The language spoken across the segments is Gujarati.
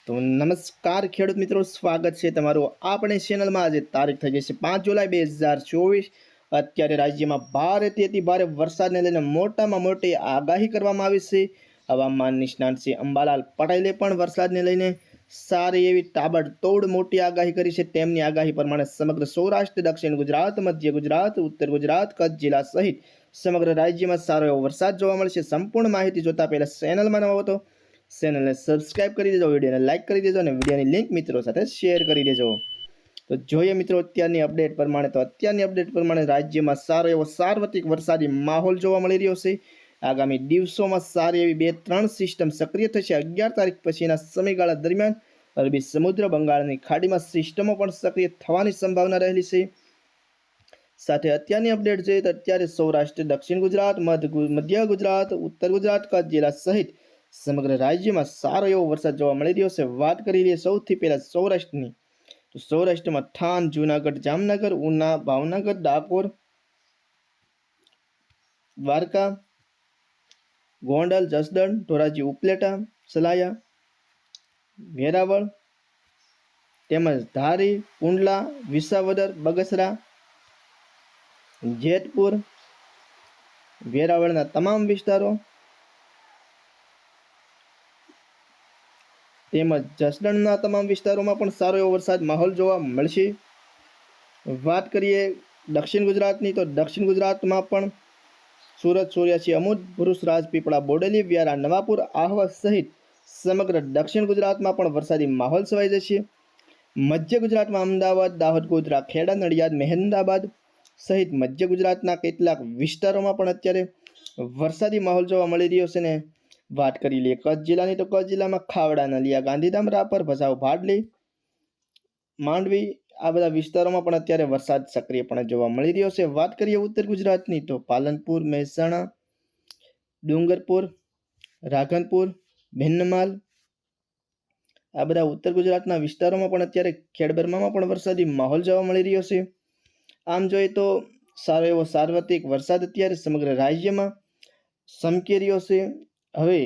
તો નમસ્કાર ખેડૂત મિત્રો, સ્વાગત છે તમારું આપણે ચેનલમાં। આજે તારીખ થઈ ગઈ છે 5 જુલાઈ 2024। અત્યારે રાજ્યમાં ભારેથી અતિ ભારે વરસાદને લઈને મોટામાં મોટી આગાહી કરવામાં આવી છે। હવામાન નિષ્ણાત શ્રી અંબાલાલ પટેલે પણ વરસાદને લઈને સારી એવી તાબડતોડ મોટી આગાહી કરી છે। તેમની આગાહી પ્રમાણે સમગ્ર સૌરાષ્ટ્ર, દક્ષિણ ગુજરાત, મધ્ય ગુજરાત, ઉત્તર ગુજરાત, કચ્છ જિલ્લા સહિત સમગ્ર રાજ્યમાં સારો એવો વરસાદ જોવા મળશે। સંપૂર્ણ માહિતી જોતા પહેલા ચેનલમાં નવા હો તો ચેનલને સબસ્ક્રાઇબ કરી દેજો, વિડીયોને લાઇક કરી દેજો અને વિડીયોની લિંક મિત્રો સાથે શેર કરી દેજો। તો જોઈએ મિત્રો અત્યારની અપડેટ પ્રમાણે રાજ્યમાં સારો એવો સાર્વત્રિક વરસાદી માહોલ જોવા મળી રહ્યો છે। આગામી દિવસોમાં સારી એવી 2-3 સિસ્ટમ સક્રિય થશે। 11 તારીખ પછીના સમયગાળા દરમિયાન અરબી સમુદ્ર, બંગાળની ખાડીમાં સિસ્ટમો પણ સક્રિય થવાની સંભાવના રહેલી છે। સાથે અત્યારની અપડેટ જોઈએ તો અત્યારે સૌરાષ્ટ્ર, દક્ષિણ ગુજરાત, મધ્ય ગુજરાત, ઉત્તર ગુજરાત, કચ્છ જિલ્લા સહિત સમગ્ર રાજ્યમાં સારો એવો વરસાદ જોવા મળી રહ્યો છે। વાત કરી લઈએ સૌથી પહેલા સૌરાષ્ટ્રની, તો સૌરાષ્ટ્રમાં થાન, જૂનાગઢ, જામનગર, ઉના, ભાવનગર, ડાકોર, દ્વારકા, ગોંડલ, જસદણ, ધોરાજી, ઉપલેટા, સલાયા, વેરાવળ તેમજ ધારી, કુંડલા, વિસાવદર, બગસરા, જેતપુર, વેરાવળના તમામ વિસ્તારો તેમજ જસદણના તમામ વિસ્તારોમાં પણ સારો એવો વરસાદ માહોલ જોવા મળશે। વાત કરીએ દક્ષિણ ગુજરાતની, તો દક્ષિણ ગુજરાતમાં પણ સુરત, સોર્યાસી, અમુદ, ભરૂચ, રાજપીપળા, બોડેલી, વ્યારા, નવાપુર, આહવા સહિત સમગ્ર દક્ષિણ ગુજરાતમાં પણ વરસાદી માહોલ છવાઈ જશે। મધ્ય ગુજરાતમાં અમદાવાદ, દાહોદ, ગોધરા, ખેડા, નડિયાદ, મહેમદાબાદ સહિત મધ્ય ગુજરાતના કેટલાક વિસ્તારોમાં પણ અત્યારે વરસાદી માહોલ જોવા મળી રહ્યો છે। ને વાત કરી લઈએ કચ્છ જિલ્લાની, તો કચ્છ જિલ્લામાં ખાવડા, નલિયા, ગાંધીધામ, રાપર, ભચાઉ, ભાડલી, માંડવી આ બધા વિસ્તારોમાં પણ અત્યારે વરસાદ સક્રિયપણે જોવા મળી રહ્યો છે। વાત કરીએ ઉત્તર ગુજરાતની, તો પાલનપુર, મહેસાણા, ડુંગરપુર, રાધનપુર, ભિન્નમાલ આ બધા ઉત્તર ગુજરાતના વિસ્તારોમાં પણ અત્યારે ખેડબ્રહ્મામાં પણ વરસાદી માહોલ જોવા મળી રહ્યો છે। આમ જોઈએ તો સારો એવો સાર્વત્રિક વરસાદ અત્યારે સમગ્ર રાજ્યમાં ચમકી રહ્યો છે। હવે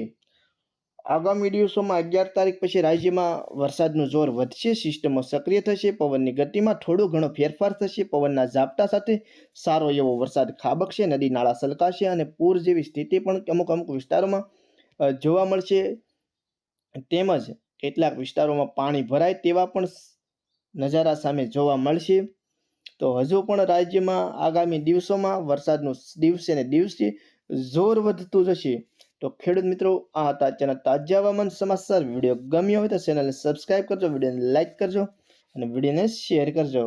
આગામી દિવસોમાં 11 તારીખ પછી રાજ્યમાં વરસાદનું જોર વધશે, સિસ્ટમો સક્રિય થશે, પવનની ગતિમાં થોડો ઘણો ફેરફાર થશે, પવનના ઝાપટા સાથે સારો એવો વરસાદ ખાબકશે, નદી નાળા છલકાશે અને પૂર જેવી સ્થિતિ પણ અમુક વિસ્તારોમાં જોવા મળશે। તેમજ કેટલાક વિસ્તારોમાં પાણી ભરાય તેવા પણ નજારા સામે જોવા મળશે। તો હજુ પણ રાજ્યમાં આગામી દિવસોમાં વરસાદનું દિવસે ને દિવસે જોર વધતું જશે। તો ખેડૂત મિત્રો, આ હતા અત્યારના તાજા હવામાન સમાચાર। વિડીયો ગમ્યો હોય તો ચેનલને સબસ્ક્રાઇબ કરજો, વિડીયોને લાઇક કરજો અને વિડીયોને શેર કરજો।